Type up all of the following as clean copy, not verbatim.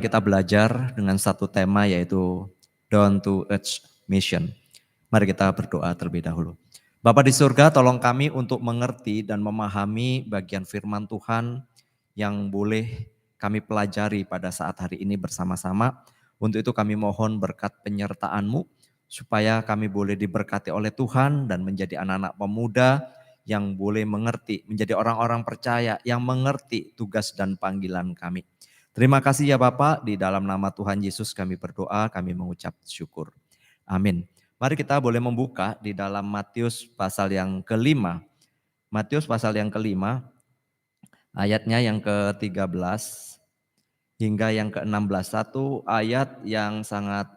Kita belajar dengan satu tema yaitu Down to Earth Mission. Mari kita berdoa terlebih dahulu. Bapa di surga, tolong kami untuk mengerti dan memahami bagian firman Tuhan yang boleh kami pelajari pada saat hari ini bersama-sama. Untuk itu kami mohon berkat penyertaan-Mu supaya kami boleh diberkati oleh Tuhan dan menjadi anak-anak pemuda yang boleh mengerti, menjadi orang-orang percaya yang mengerti tugas dan panggilan kami. Terima kasih ya Bapak, di dalam nama Tuhan Yesus kami berdoa, kami mengucap syukur. Amin. Mari kita boleh membuka di dalam Matius pasal yang kelima. Matius pasal yang kelima, ayatnya yang ke-13 hingga yang ke-16. Satu ayat yang sangat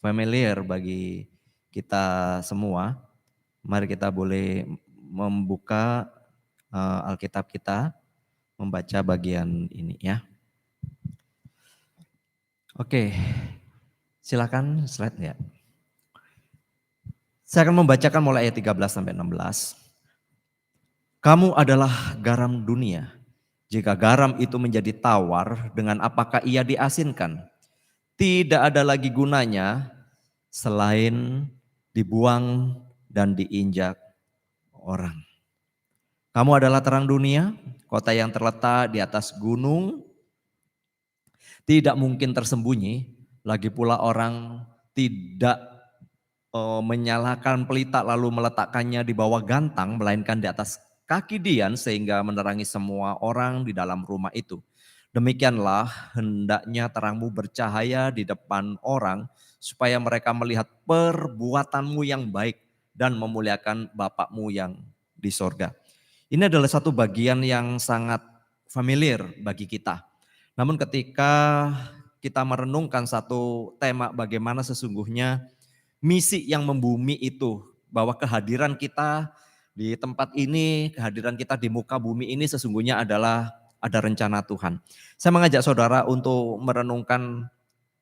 familiar bagi kita semua. Mari kita boleh membuka Alkitab kita, membaca bagian ini ya. Oke, silakan slide ya. Saya akan membacakan mulai ayat 13 sampai 16. Kamu adalah garam dunia. Jika garam itu menjadi tawar, dengan apakah ia diasinkan? Tidak ada lagi gunanya selain dibuang dan diinjak orang. Kamu adalah terang dunia, kota yang terletak di atas gunung, tidak mungkin tersembunyi, lagi pula orang tidak menyalakan pelita lalu meletakkannya di bawah gantang, melainkan di atas kaki dian sehingga menerangi semua orang di dalam rumah itu. Demikianlah hendaknya terangmu bercahaya di depan orang supaya mereka melihat perbuatanmu yang baik dan memuliakan Bapakmu yang di sorga. Ini adalah satu bagian yang sangat familiar bagi kita. Namun ketika kita merenungkan satu tema bagaimana sesungguhnya misi yang membumi itu, bahwa kehadiran kita di tempat ini, kehadiran kita di muka bumi ini sesungguhnya adalah ada rencana Tuhan. Saya mengajak saudara untuk merenungkan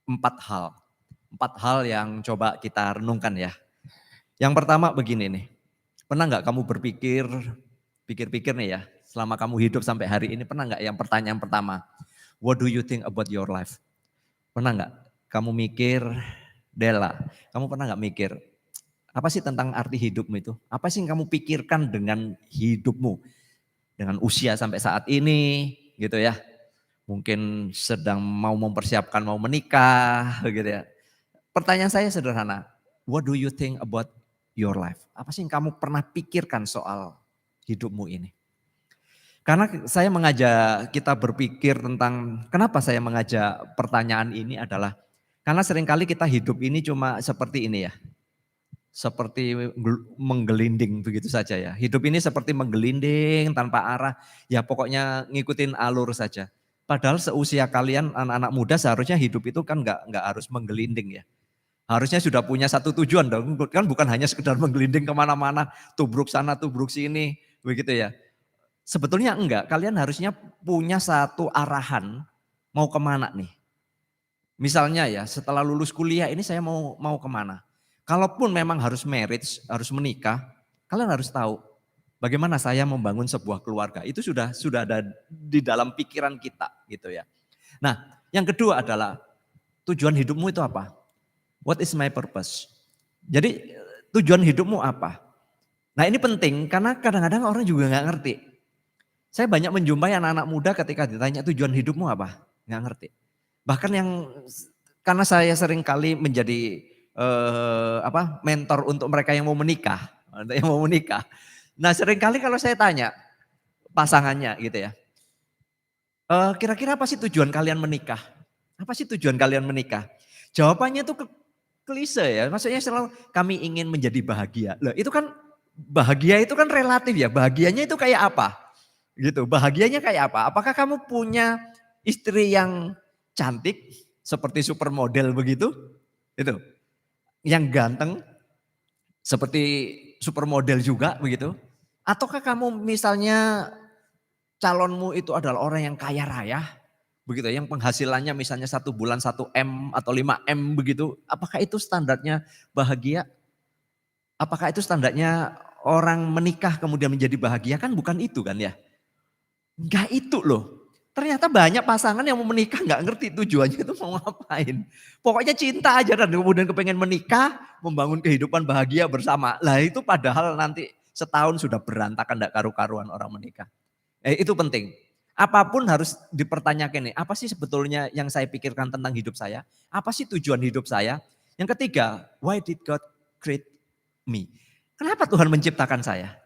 4 hal. 4 hal yang coba kita renungkan ya. Yang pertama begini nih, pernah nggak kamu pikir-pikir nih ya, selama kamu hidup sampai hari ini, pernah nggak yang pertanyaan pertama, what do you think about your life? Pernah nggak kamu mikir, Dela, kamu pernah nggak mikir, apa sih tentang arti hidupmu itu? Apa sih yang kamu pikirkan dengan hidupmu? Dengan usia sampai saat ini gitu ya. Mungkin sedang mau mempersiapkan mau menikah begitu ya. Pertanyaan saya sederhana, what do you think about your life? Apa sih yang kamu pernah pikirkan soal hidupmu ini? Karena saya mengajak kita berpikir tentang, kenapa saya mengajak pertanyaan ini adalah, karena seringkali kita hidup ini cuma seperti ini ya. Seperti menggelinding begitu saja ya. Hidup ini seperti menggelinding tanpa arah, ya pokoknya ngikutin alur saja. Padahal seusia kalian anak-anak muda seharusnya hidup itu kan nggak harus menggelinding ya. Harusnya sudah punya satu tujuan dong, kan bukan hanya sekedar menggelinding kemana-mana, tubruk sana, tubruk sini, begitu ya. Sebetulnya enggak, kalian harusnya punya satu arahan mau kemana nih. Misalnya ya setelah lulus kuliah ini saya mau kemana. Kalaupun memang harus marriage, harus menikah, kalian harus tahu bagaimana saya membangun sebuah keluarga. Itu sudah ada di dalam pikiran kita gitu ya. Nah yang kedua adalah tujuan hidupmu itu apa? What is my purpose? Jadi tujuan hidupmu apa? Nah ini penting karena kadang-kadang orang juga nggak ngerti. Saya banyak menjumpai anak-anak muda ketika ditanya tujuan hidupmu apa? Nggak ngerti. Bahkan yang, karena saya sering kali menjadi mentor untuk mereka yang mau menikah. Nah sering kali kalau saya tanya pasangannya gitu ya. Kira-kira apa sih tujuan kalian menikah? Apa sih tujuan kalian menikah? Jawabannya itu klise ya. Maksudnya selalu kami ingin menjadi bahagia. Loh itu kan bahagia itu kan relatif ya. Bahagianya itu kayak apa? Gitu, bahagianya kayak apa? Apakah kamu punya istri yang cantik seperti supermodel begitu? Itu. Yang ganteng seperti supermodel juga begitu? Ataukah kamu misalnya calonmu itu adalah orang yang kaya raya? Begitu, yang penghasilannya misalnya 1 bulan 1 M atau 5 M begitu. Apakah itu standarnya bahagia? Apakah itu standarnya orang menikah kemudian menjadi bahagia? Kan bukan itu kan ya. Enggak itu loh. Ternyata banyak pasangan yang mau menikah nggak ngerti tujuannya itu mau ngapain. Pokoknya cinta aja dan kemudian kepengen menikah, membangun kehidupan bahagia bersama. Lah itu padahal nanti setahun sudah berantakan nggak karu-karuan orang menikah. Itu penting. Apapun harus dipertanyakan nih, apa sih sebetulnya yang saya pikirkan tentang hidup saya? Apa sih tujuan hidup saya? Yang ketiga, why did God create me? Kenapa Tuhan menciptakan saya?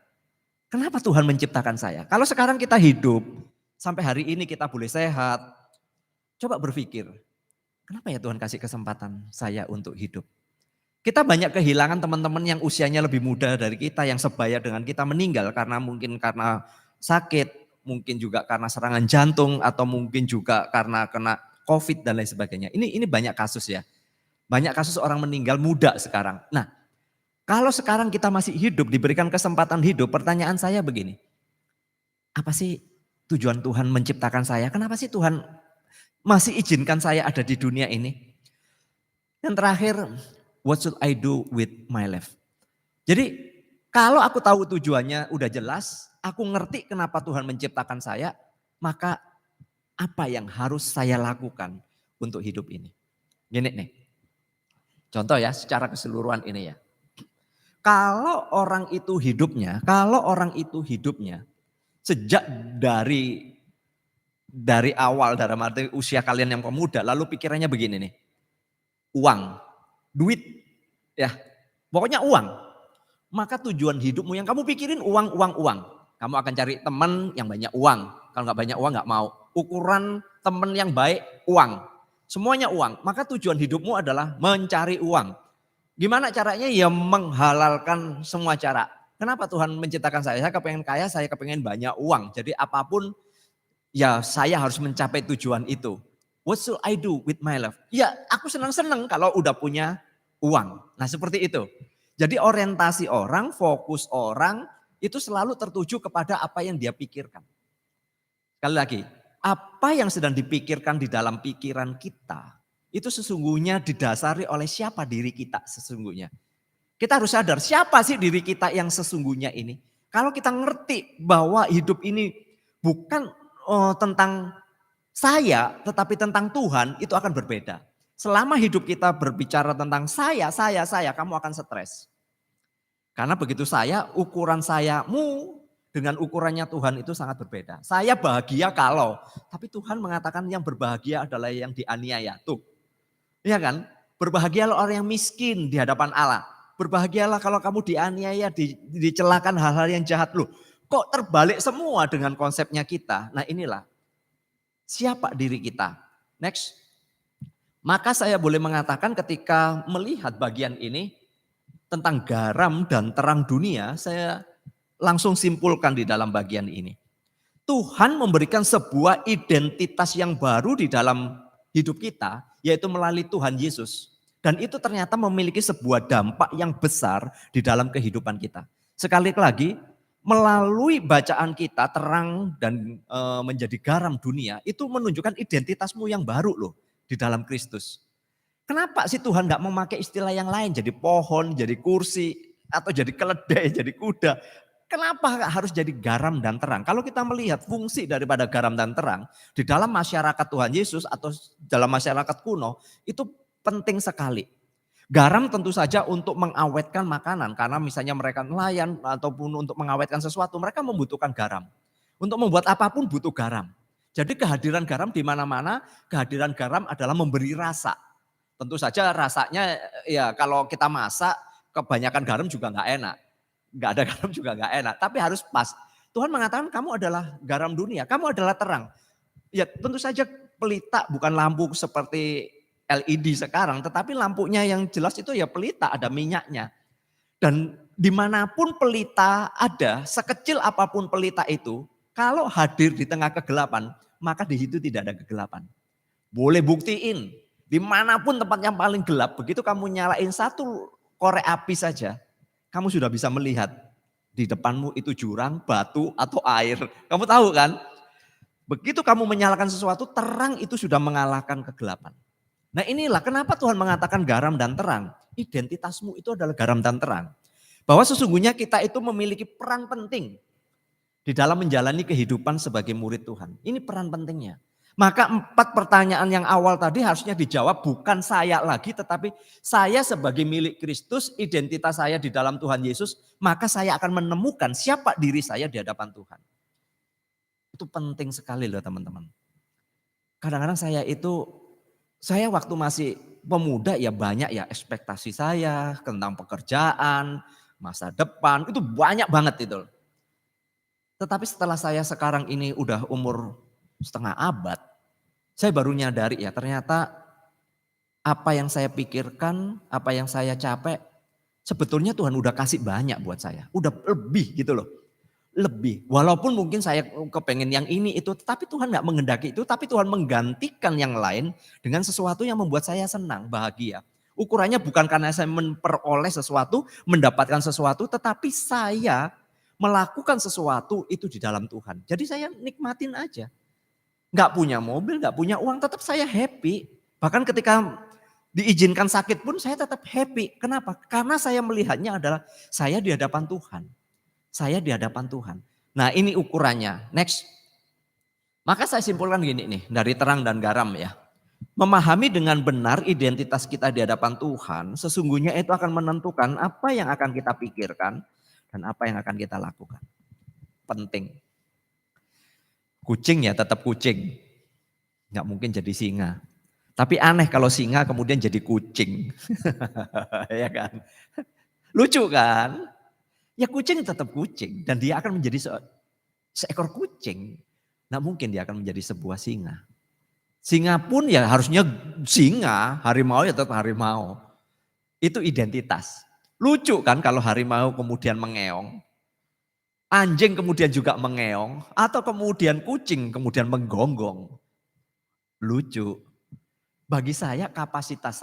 Kenapa Tuhan menciptakan saya? Kalau sekarang kita hidup, sampai hari ini kita boleh sehat, coba berpikir, kenapa ya Tuhan kasih kesempatan saya untuk hidup? Kita banyak kehilangan teman-teman yang usianya lebih muda dari kita, yang sebaya dengan kita meninggal karena mungkin karena sakit, mungkin juga karena serangan jantung, atau mungkin juga karena kena COVID dan lain sebagainya. Ini banyak kasus ya. Banyak kasus orang meninggal muda sekarang. Nah, kalau sekarang kita masih hidup, diberikan kesempatan hidup, pertanyaan saya begini. Apa sih tujuan Tuhan menciptakan saya? Kenapa sih Tuhan masih izinkan saya ada di dunia ini? Yang terakhir, what should I do with my life? Jadi kalau aku tahu tujuannya udah jelas, aku ngerti kenapa Tuhan menciptakan saya, maka apa yang harus saya lakukan untuk hidup ini? Gini nih, contoh ya secara keseluruhan ini ya. Kalau orang itu hidupnya sejak dari awal, dalam arti usia kalian yang pemuda, lalu pikirannya begini nih, uang, duit, ya pokoknya uang. Maka tujuan hidupmu yang kamu pikirin uang, uang, uang. Kamu akan cari teman yang banyak uang. Kalau nggak banyak uang nggak mau. Ukuran teman yang baik uang. Semuanya uang. Maka tujuan hidupmu adalah mencari uang. Gimana caranya? Ya menghalalkan semua cara. Kenapa Tuhan menciptakan saya? Saya kepengen kaya, saya kepengen banyak uang. Jadi apapun ya saya harus mencapai tujuan itu. What should I do with my life? Ya aku senang-senang kalau udah punya uang. Nah seperti itu. Jadi orientasi orang, fokus orang itu selalu tertuju kepada apa yang dia pikirkan. Sekali lagi, apa yang sedang dipikirkan di dalam pikiran kita itu sesungguhnya didasari oleh siapa diri kita sesungguhnya. Kita harus sadar siapa sih diri kita yang sesungguhnya ini. Kalau kita ngerti bahwa hidup ini bukan tentang saya tetapi tentang Tuhan, itu akan berbeda. Selama hidup kita berbicara tentang saya, kamu akan stres. Karena begitu ukuran sayamu dengan ukurannya Tuhan itu sangat berbeda. Saya bahagia kalau, tapi Tuhan mengatakan yang berbahagia adalah yang dianiaya. Tuh, iya kan? Berbahagialah orang yang miskin di hadapan Allah. Berbahagialah kalau kamu dianiaya, dicelakan hal-hal yang jahat. Loh, kok terbalik semua dengan konsepnya kita? Nah inilah, siapa diri kita? Next. Maka saya boleh mengatakan ketika melihat bagian ini, tentang garam dan terang dunia, saya langsung simpulkan di dalam bagian ini. Tuhan memberikan sebuah identitas yang baru di dalam hidup kita, yaitu melalui Tuhan Yesus. Dan itu ternyata memiliki sebuah dampak yang besar di dalam kehidupan kita. Sekali lagi, melalui bacaan kita terang dan menjadi garam dunia, itu menunjukkan identitasmu yang baru loh di dalam Kristus. Kenapa sih Tuhan gak memakai istilah yang lain, jadi pohon, jadi kursi, atau jadi keledai, jadi kuda. Kenapa harus jadi garam dan terang? Kalau kita melihat fungsi daripada garam dan terang, di dalam masyarakat Tuhan Yesus atau dalam masyarakat kuno, itu penting sekali. Garam tentu saja untuk mengawetkan makanan, karena misalnya mereka nelayan ataupun untuk mengawetkan sesuatu, mereka membutuhkan garam. Untuk membuat apapun butuh garam. Jadi kehadiran garam di mana-mana, kehadiran garam adalah memberi rasa. Tentu saja rasanya ya kalau kita masak kebanyakan garam juga nggak enak. Nggak ada garam juga nggak enak, tapi harus pas. Tuhan mengatakan kamu adalah garam dunia, kamu adalah terang. Ya tentu saja pelita bukan lampu seperti LED sekarang, tetapi lampunya yang jelas itu ya pelita, ada minyaknya. Dan dimanapun pelita ada, sekecil apapun pelita itu, kalau hadir di tengah kegelapan, maka di situ tidak ada kegelapan. Boleh buktiin, dimanapun tempat yang paling gelap, begitu kamu nyalain satu korek api saja, kamu sudah bisa melihat di depanmu itu jurang, batu, atau air. Kamu tahu kan? Begitu kamu menyalakan sesuatu, terang itu sudah mengalahkan kegelapan. Nah inilah kenapa Tuhan mengatakan garam dan terang. Identitasmu itu adalah garam dan terang. Bahwa sesungguhnya kita itu memiliki peran penting di dalam menjalani kehidupan sebagai murid Tuhan. Ini peran pentingnya. Maka 4 pertanyaan yang awal tadi harusnya dijawab bukan saya lagi, tetapi saya sebagai milik Kristus, identitas saya di dalam Tuhan Yesus, maka saya akan menemukan siapa diri saya di hadapan Tuhan. Itu penting sekali loh teman-teman. Kadang-kadang saya waktu masih pemuda ya banyak ya ekspektasi saya tentang pekerjaan, masa depan, itu banyak banget itu. Tetapi setelah saya sekarang ini udah umur setengah abad, saya baru nyadari ya ternyata apa yang saya pikirkan, apa yang saya capek, sebetulnya Tuhan udah kasih banyak buat saya. Udah lebih gitu loh. Lebih. Walaupun mungkin saya kepengen yang ini itu, tetapi Tuhan gak menghendaki itu, tapi Tuhan menggantikan yang lain dengan sesuatu yang membuat saya senang, bahagia. Ukurannya bukan karena saya memperoleh sesuatu, mendapatkan sesuatu, tetapi saya melakukan sesuatu itu di dalam Tuhan. Jadi saya nikmatin aja. Gak punya mobil, gak punya uang, tetap saya happy. Bahkan ketika diizinkan sakit pun saya tetap happy. Kenapa? Karena saya melihatnya adalah saya di hadapan Tuhan. Saya di hadapan Tuhan. Nah ini ukurannya. Next. Maka saya simpulkan gini nih, dari terang dan garam ya. Memahami dengan benar identitas kita di hadapan Tuhan, sesungguhnya itu akan menentukan apa yang akan kita pikirkan dan apa yang akan kita lakukan. Penting. Kucing ya tetap kucing. Nggak mungkin jadi singa. Tapi aneh kalau singa kemudian jadi kucing. Ya kan? Lucu kan? Ya kucing tetap kucing. Dan dia akan menjadi seekor kucing. Nggak mungkin dia akan menjadi sebuah singa. Singa pun ya harusnya singa, harimau ya tetap harimau. Itu identitas. Lucu kan kalau harimau kemudian mengeong. Anjing kemudian juga mengeong, atau kemudian kucing kemudian menggonggong. Lucu. Bagi saya, kapasitas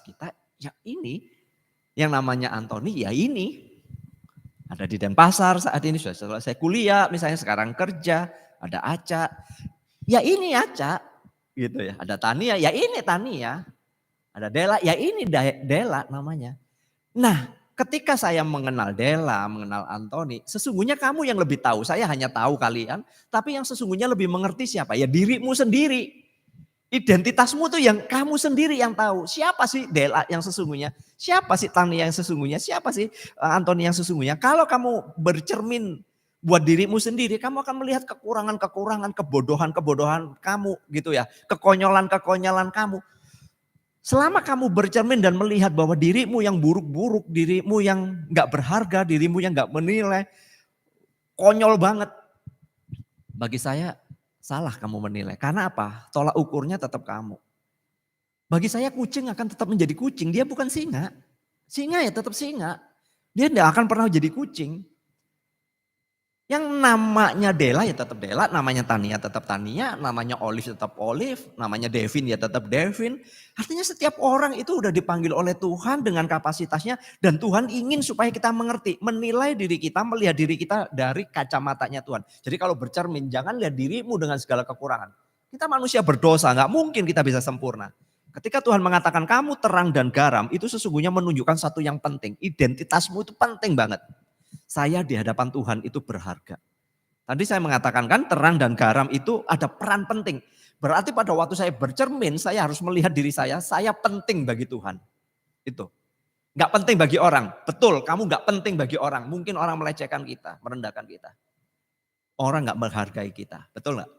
kita, ya ini. Yang namanya Antoni, ya ini. Ada di Denpasar saat ini, sudah selesai kuliah, misalnya sekarang kerja, ada Aca. Ya ini Aca, gitu ya. Ada Tania, ya ini Tania. Ada Dela, ya ini Dela namanya. Nah, ketika saya mengenal Dela, mengenal Antoni, sesungguhnya kamu yang lebih tahu. Saya hanya tahu kalian, tapi yang sesungguhnya lebih mengerti siapa? Ya dirimu sendiri. Identitasmu tuh yang kamu sendiri yang tahu. Siapa sih Dela yang sesungguhnya? Siapa sih Tania yang sesungguhnya? Siapa sih Antoni yang sesungguhnya? Kalau kamu bercermin buat dirimu sendiri, kamu akan melihat kekurangan-kekurangan, kebodohan-kebodohan kamu gitu ya. Kekonyolan-kekonyolan kamu. Selama kamu bercermin dan melihat bahwa dirimu yang buruk-buruk, dirimu yang gak berharga, dirimu yang gak menilai, konyol banget. Bagi saya salah kamu menilai. Karena apa? Tolak ukurnya tetap kamu. Bagi saya kucing akan tetap menjadi kucing, dia bukan singa. Singa ya tetap singa. Dia tidak akan pernah jadi kucing. Yang namanya Dela ya tetap Dela, namanya Tania tetap Tania, namanya Olive tetap Olive, namanya Devin ya tetap Devin. Artinya setiap orang itu udah dipanggil oleh Tuhan dengan kapasitasnya dan Tuhan ingin supaya kita mengerti, menilai diri kita, melihat diri kita dari kacamatanya Tuhan. Jadi kalau bercermin jangan lihat dirimu dengan segala kekurangan. Kita manusia berdosa, nggak mungkin kita bisa sempurna. Ketika Tuhan mengatakan kamu terang dan garam, itu sesungguhnya menunjukkan satu yang penting. Identitasmu itu penting banget. Saya di hadapan Tuhan itu berharga. Tadi saya mengatakan kan terang dan garam itu ada peran penting. Berarti pada waktu saya bercermin, saya harus melihat diri saya penting bagi Tuhan. Itu. Gak penting bagi orang. Betul, kamu gak penting bagi orang. Mungkin orang melecehkan kita, merendahkan kita. Orang gak menghargai kita, betul gak?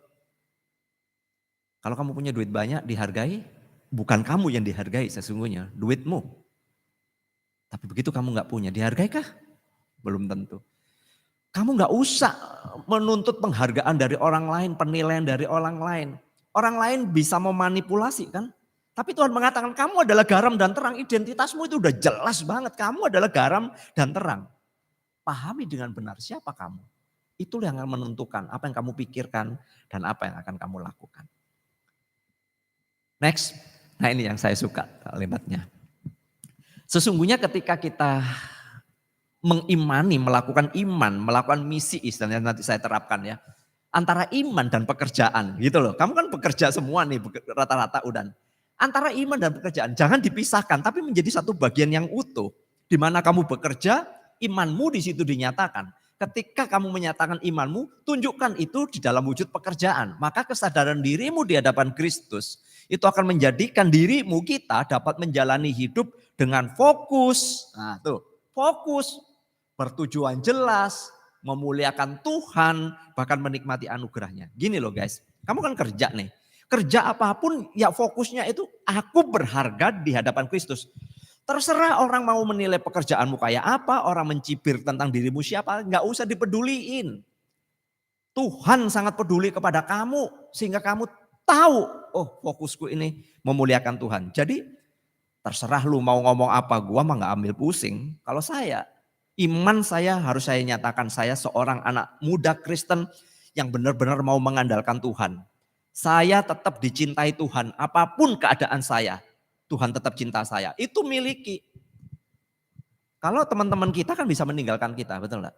Kalau kamu punya duit banyak, dihargai. Bukan kamu yang dihargai sesungguhnya, duitmu. Tapi begitu kamu gak punya, dihargaikah? Belum tentu. Kamu gak usah menuntut penghargaan dari orang lain, penilaian dari orang lain. Orang lain bisa memanipulasi kan. Tapi Tuhan mengatakan kamu adalah garam dan terang. Identitasmu itu udah jelas banget. Kamu adalah garam dan terang. Pahami dengan benar siapa kamu. Itulah yang akan menentukan apa yang kamu pikirkan dan apa yang akan kamu lakukan. Next. Nah ini yang saya suka kalimatnya. Sesungguhnya ketika kita mengimani, melakukan iman, melakukan misi istilahnya nanti saya terapkan ya. Antara iman dan pekerjaan gitu loh. Kamu kan bekerja semua nih rata-rata udah. Antara iman dan pekerjaan jangan dipisahkan tapi menjadi satu bagian yang utuh. Di mana kamu bekerja, imanmu di situ dinyatakan. Ketika kamu menyatakan imanmu, tunjukkan itu di dalam wujud pekerjaan. Maka kesadaran dirimu di hadapan Kristus itu akan menjadikan dirimu kita dapat menjalani hidup dengan fokus. Nah tuh, fokus, bertujuan jelas, memuliakan Tuhan, bahkan menikmati anugerahnya. Gini loh guys, kamu kan kerja nih. Kerja apapun ya fokusnya itu aku berharga di hadapan Kristus. Terserah orang mau menilai pekerjaanmu kayak apa, orang mencibir tentang dirimu siapa, nggak usah dipeduliin. Tuhan sangat peduli kepada kamu sehingga kamu tahu, oh fokusku ini memuliakan Tuhan. Jadi terserah lu mau ngomong apa, gua mah nggak ambil pusing. Kalau saya, iman saya harus saya nyatakan saya seorang anak muda Kristen yang benar-benar mau mengandalkan Tuhan. Saya tetap dicintai Tuhan, apapun keadaan saya, Tuhan tetap cinta saya. Itu miliki. Kalau teman-teman kita kan bisa meninggalkan kita, betul enggak?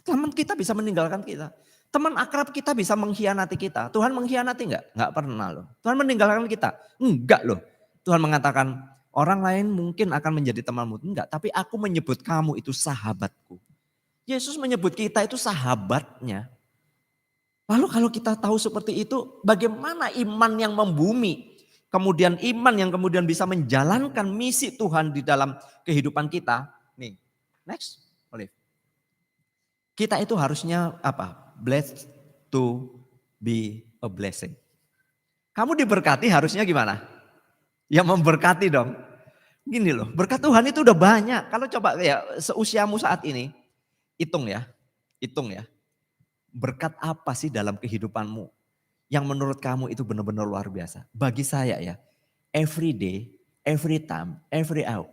Teman kita bisa meninggalkan kita. Teman akrab kita bisa mengkhianati kita. Tuhan mengkhianati enggak? Enggak pernah loh. Tuhan meninggalkan kita? Enggak loh. Tuhan mengatakan orang lain mungkin akan menjadi temanmu. Enggak, tapi aku menyebut kamu itu sahabatku. Yesus menyebut kita itu sahabatnya. Lalu kalau kita tahu seperti itu, bagaimana iman yang membumi? Kemudian iman yang kemudian bisa menjalankan misi Tuhan di dalam kehidupan kita. Nih, next, Olive. Kita itu harusnya apa? Blessed to be a blessing. Kamu diberkati harusnya gimana? Ya memberkati dong. Gini loh, berkat Tuhan itu udah banyak. Kalau coba ya seusiamu saat ini, hitung ya. Berkat apa sih dalam kehidupanmu yang menurut kamu itu benar-benar luar biasa? Bagi saya ya, every day, every time, every hour.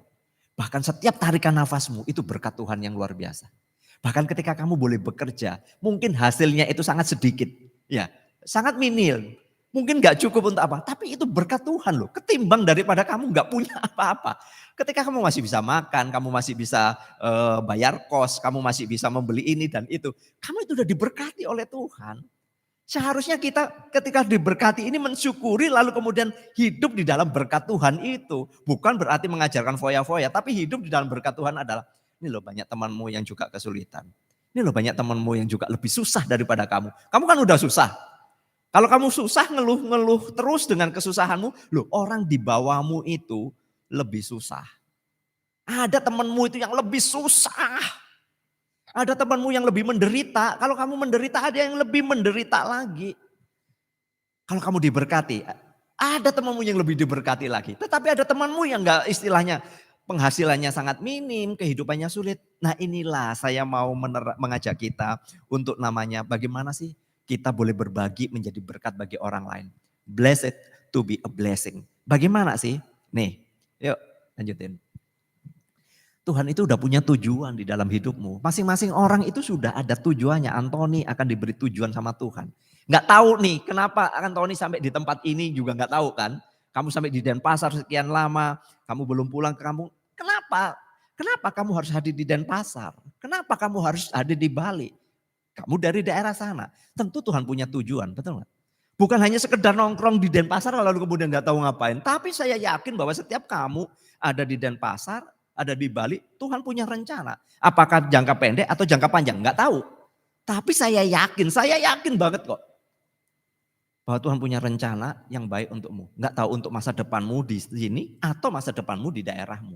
Bahkan setiap tarikan nafasmu itu berkat Tuhan yang luar biasa. Bahkan ketika kamu boleh bekerja, mungkin hasilnya itu sangat sedikit. Ya, sangat minil. Mungkin gak cukup untuk apa, tapi itu berkat Tuhan loh. Ketimbang daripada kamu gak punya apa-apa. Ketika kamu masih bisa makan, kamu masih bisa bayar kos, kamu masih bisa membeli ini dan itu. Kamu itu udah diberkati oleh Tuhan. Seharusnya kita ketika diberkati ini mensyukuri lalu kemudian hidup di dalam berkat Tuhan itu. Bukan berarti mengajarkan foya-foya, tapi hidup di dalam berkat Tuhan adalah, ini loh banyak temanmu yang juga kesulitan. Ini loh banyak temanmu yang juga lebih susah daripada kamu. Kamu kan udah susah. Kalau kamu susah ngeluh-ngeluh terus dengan kesusahanmu, loh orang di bawahmu itu lebih susah. Ada temanmu itu yang lebih susah. Ada temanmu yang lebih menderita. Kalau kamu menderita ada yang lebih menderita lagi. Kalau kamu diberkati, ada temanmu yang lebih diberkati lagi. Tetapi ada temanmu yang enggak istilahnya penghasilannya sangat minim, kehidupannya sulit. Nah inilah saya mau mengajak kita untuk namanya bagaimana sih kita boleh berbagi menjadi berkat bagi orang lain. Blessed to be a blessing. Bagaimana sih? Nih, yuk lanjutin. Tuhan itu udah punya tujuan di dalam hidupmu. Masing-masing orang itu sudah ada tujuannya. Antoni akan diberi tujuan sama Tuhan. Nggak tahu nih kenapa Antoni sampai di tempat ini juga nggak tahu kan. Kamu sampai di Denpasar sekian lama, kamu belum pulang ke kampung. Kenapa? Kenapa kamu harus hadir di Denpasar? Kenapa kamu harus hadir di Bali? Kamu dari daerah sana. Tentu Tuhan punya tujuan, betul nggak? Bukan hanya sekedar nongkrong di Denpasar lalu kemudian nggak tahu ngapain. Tapi saya yakin bahwa setiap kamu ada di Denpasar, ada di Bali, Tuhan punya rencana. Apakah jangka pendek atau jangka panjang? Nggak tahu. Tapi saya yakin banget kok. Bahwa Tuhan punya rencana yang baik untukmu. Nggak tahu untuk masa depanmu di sini atau masa depanmu di daerahmu.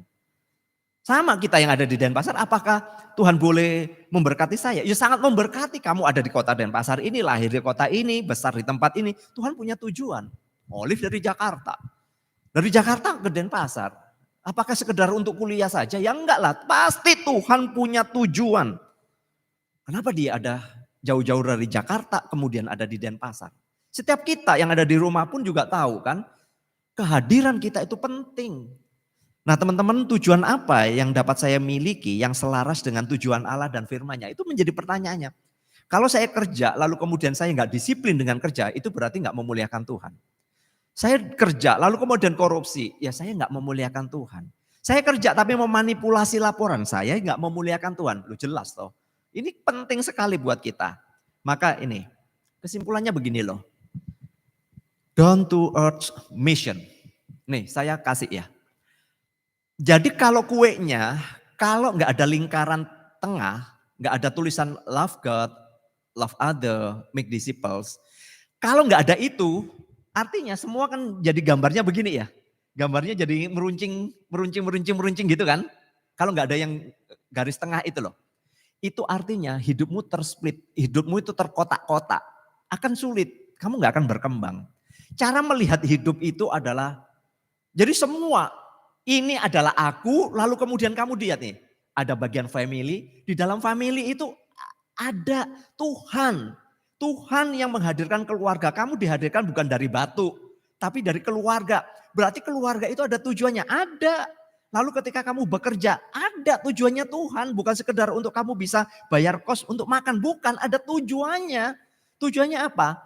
Sama kita yang ada di Denpasar, apakah Tuhan boleh memberkati saya? Ya sangat memberkati, kamu ada di kota Denpasar ini, lahir di kota ini, besar di tempat ini. Tuhan punya tujuan. Olive dari Jakarta. Dari Jakarta ke Denpasar. Apakah sekedar untuk kuliah saja? Ya enggak lah, pasti Tuhan punya tujuan. Kenapa dia ada jauh-jauh dari Jakarta kemudian ada di Denpasar? Setiap kita yang ada di rumah pun juga tahu kan, kehadiran kita itu penting. Nah teman-teman, tujuan apa yang dapat saya miliki yang selaras dengan tujuan Allah dan firman-Nya? Itu menjadi pertanyaannya. Kalau saya kerja lalu kemudian saya nggak disiplin dengan kerja, itu berarti nggak memuliakan Tuhan. Saya kerja lalu kemudian korupsi, ya saya nggak memuliakan Tuhan. Saya kerja tapi memanipulasi laporan, saya nggak memuliakan Tuhan. Lu jelas toh. Ini penting sekali buat kita. Maka ini kesimpulannya begini loh. Down to earth mission. Nih saya kasih ya. Jadi kalau kuenya, kalau nggak ada lingkaran tengah, nggak ada tulisan love God, love other, make disciples. Kalau nggak ada itu, artinya semua kan jadi gambarnya begini ya. Gambarnya jadi meruncing gitu kan. Kalau nggak ada yang garis tengah itu loh. Itu artinya hidupmu tersplit, hidupmu itu terkotak-kotak. Akan sulit, kamu nggak akan berkembang. Cara melihat hidup itu adalah, jadi semua ini adalah aku, lalu kemudian kamu lihat nih. Ada bagian family, di dalam family itu ada Tuhan. Tuhan yang menghadirkan keluarga. Kamu dihadirkan bukan dari batu, tapi dari keluarga. Berarti keluarga itu ada tujuannya, ada. Lalu ketika kamu bekerja, ada tujuannya Tuhan. Bukan sekedar untuk kamu bisa bayar kos untuk makan, bukan, ada tujuannya. Tujuannya apa?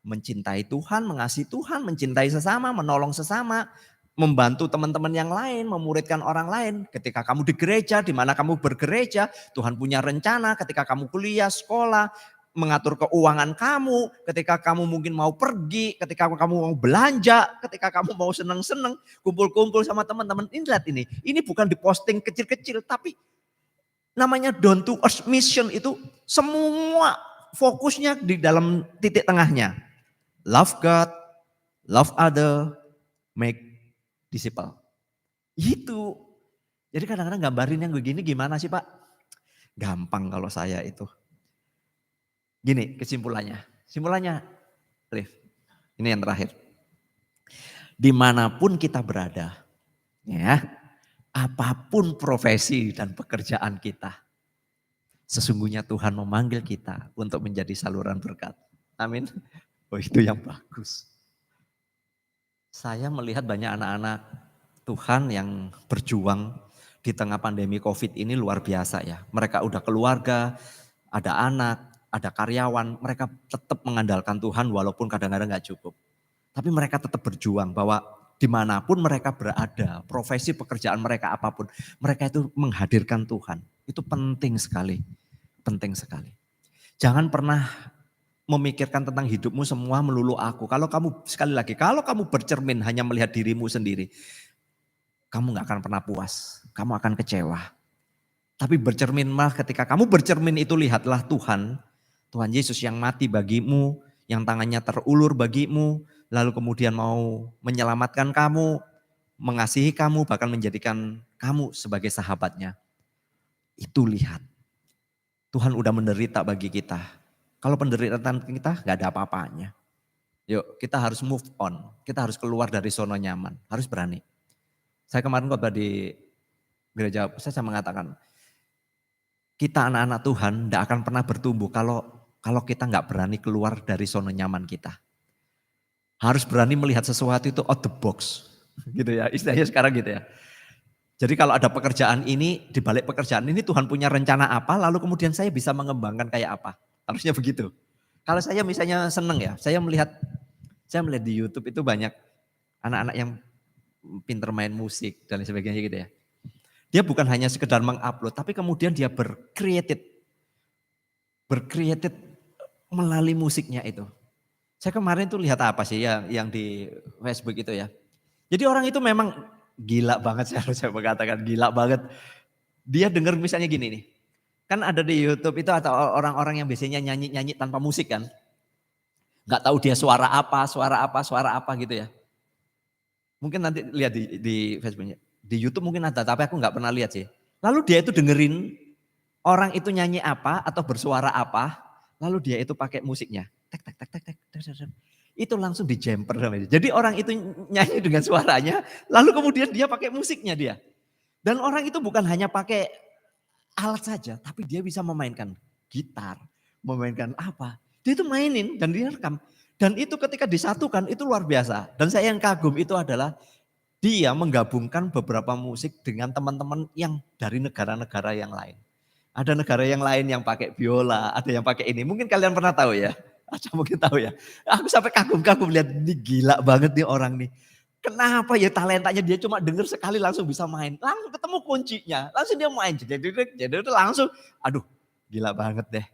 Mencintai Tuhan, mengasihi Tuhan, mencintai sesama, menolong sesama, membantu teman-teman yang lain, memuridkan orang lain. Ketika kamu di gereja, di mana kamu bergereja, Tuhan punya rencana. Ketika kamu kuliah, sekolah, mengatur keuangan kamu. Ketika kamu mungkin mau pergi, ketika kamu mau belanja, ketika kamu mau seneng-seneng, kumpul-kumpul sama teman-teman. Ini lihat ini. Ini bukan diposting kecil-kecil, tapi namanya down to earth mission itu semua fokusnya di dalam titik tengahnya. Love God, love other, make disciple. Itu. Jadi kadang-kadang gambarin yang begini gimana sih Pak? Gampang kalau saya itu. Gini kesimpulannya. Simpulannya, Liv, ini yang terakhir. Dimanapun kita berada, ya, apapun profesi dan pekerjaan kita, sesungguhnya Tuhan memanggil kita untuk menjadi saluran berkat. Amin. Oh itu yang bagus. Saya melihat banyak anak-anak Tuhan yang berjuang di tengah pandemi COVID ini luar biasa ya. Mereka udah keluarga, ada anak, ada karyawan, mereka tetap mengandalkan Tuhan walaupun kadang-kadang gak cukup. Tapi mereka tetap berjuang bahwa dimanapun mereka berada, profesi pekerjaan mereka apapun, mereka itu menghadirkan Tuhan. Itu penting sekali, penting sekali. Jangan pernah memikirkan tentang hidupmu semua melulu aku. Kalau kamu, sekali lagi, kalau kamu bercermin hanya melihat dirimu sendiri, kamu gak akan pernah puas, kamu akan kecewa. Tapi bercerminlah, ketika kamu bercermin itu lihatlah Tuhan, Tuhan Yesus yang mati bagimu, yang tangannya terulur bagimu, lalu kemudian mau menyelamatkan kamu, mengasihi kamu, bahkan menjadikan kamu sebagai sahabatnya. Itu lihat, Tuhan udah menderita bagi kita. Kalau penderitaan kita gak ada apa-apanya. Yuk kita harus move on, kita harus keluar dari zona nyaman, harus berani. Saya kemarin khotbah di gereja, saya mengatakan, kita anak-anak Tuhan tidak akan pernah bertumbuh kalau kita nggak berani keluar dari zona nyaman kita. Harus berani melihat sesuatu itu out the box, gitu ya. Istilahnya sekarang gitu ya. Jadi kalau ada pekerjaan ini, di balik pekerjaan ini Tuhan punya rencana apa, lalu kemudian saya bisa mengembangkan kayak apa. Harusnya begitu. Kalau saya misalnya seneng ya, saya melihat di YouTube itu banyak anak-anak yang pinter main musik dan sebagainya gitu ya. Dia bukan hanya sekedar mengupload, tapi kemudian dia berkreatif melalui musiknya itu. Saya kemarin tuh lihat apa sih yang di Facebook itu ya. Jadi orang itu memang gila banget, saya mengatakan gila banget. Dia dengar misalnya gini nih. Kan ada di YouTube itu atau orang-orang yang biasanya nyanyi-nyanyi tanpa musik kan. Gak tahu dia suara apa gitu ya. Mungkin nanti lihat di Facebooknya. Di YouTube mungkin ada, tapi aku gak pernah lihat sih. Lalu dia itu dengerin orang itu nyanyi apa atau bersuara apa, lalu dia itu pakai musiknya. Tek, tek, tek, tek, tek, tek, tek. Itu langsung di jumper. Jadi orang itu nyanyi dengan suaranya, lalu kemudian dia pakai musiknya dia. Dan orang itu bukan hanya pakai alat saja, tapi dia bisa memainkan gitar, memainkan apa. Dia itu mainin dan dia rekam. Dan itu ketika disatukan itu luar biasa. Dan saya yang kagum itu adalah dia menggabungkan beberapa musik dengan teman-teman yang dari negara-negara yang lain. Ada negara yang lain yang pakai biola, ada yang pakai ini. Mungkin kalian pernah tahu ya. Ada mungkin tahu ya. Aku sampai kagum-kagum lihat ini gila banget nih orang nih. Kenapa ya talentanya dia cuma denger sekali langsung bisa main. Langsung ketemu kuncinya, langsung dia main. Jadi itu langsung aduh gila banget deh.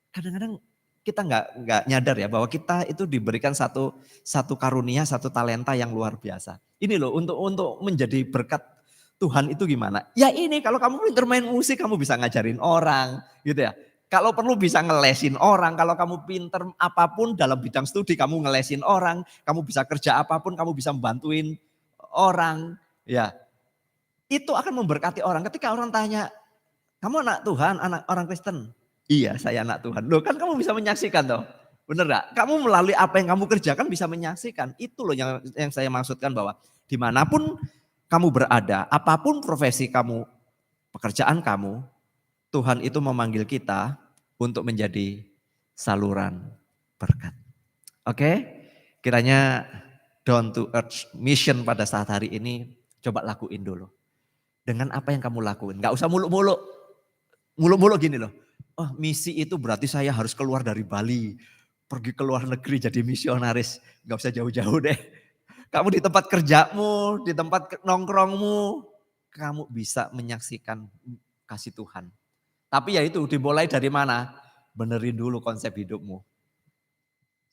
Kadang-kadang kita nggak nyadar ya bahwa kita itu diberikan satu karunia, satu talenta yang luar biasa. Ini loh untuk menjadi berkat Tuhan itu gimana? Ya ini kalau kamu pinter main musik kamu bisa ngajarin orang gitu ya. Kalau perlu bisa ngelesin orang, kalau kamu pinter apapun dalam bidang studi kamu ngelesin orang, kamu bisa kerja apapun kamu bisa membantuin orang. Ya itu akan memberkati orang. Ketika orang tanya, kamu anak Tuhan, anak orang Kristen? Iya saya anak Tuhan. Loh kan kamu bisa menyaksikan toh. Bener gak? Kamu melalui apa yang kamu kerjakan bisa menyaksikan. Itu loh yang saya maksudkan bahwa dimanapun kamu berada, apapun profesi kamu, pekerjaan kamu, Tuhan itu memanggil kita untuk menjadi saluran berkat. Oke? Kiranya down to earth mission pada saat hari ini coba lakuin dulu. Dengan apa yang kamu lakuin. Gak usah muluk-muluk. Muluk-muluk gini loh. Oh misi itu berarti saya harus keluar dari Bali. Pergi ke luar negeri jadi misionaris. Gak usah jauh-jauh deh. Kamu di tempat kerjamu, di tempat nongkrongmu. Kamu bisa menyaksikan kasih Tuhan. Tapi ya itu dimulai dari mana? Benerin dulu konsep hidupmu.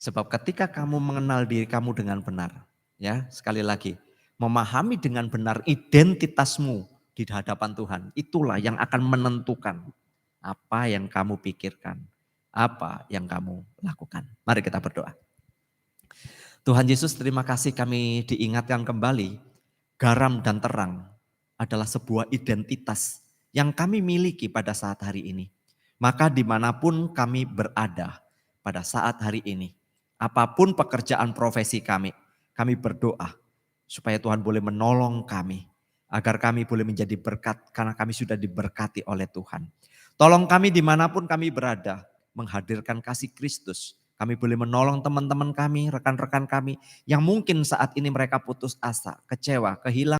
Sebab ketika kamu mengenal diri kamu dengan benar. Ya sekali lagi. Memahami dengan benar identitasmu di hadapan Tuhan. Itulah yang akan menentukan apa yang kamu pikirkan, apa yang kamu lakukan. Mari kita berdoa. Tuhan Yesus terima kasih kami diingatkan kembali. Garam dan terang adalah sebuah identitas yang kami miliki pada saat hari ini. Maka dimanapun kami berada pada saat hari ini. Apapun pekerjaan profesi kami berdoa supaya Tuhan boleh menolong kami. Agar kami boleh menjadi berkat karena kami sudah diberkati oleh Tuhan. Tolong kami dimanapun kami berada menghadirkan kasih Kristus. Kami boleh menolong teman-teman kami, rekan-rekan kami yang mungkin saat ini mereka putus asa, kecewa, kehilangan.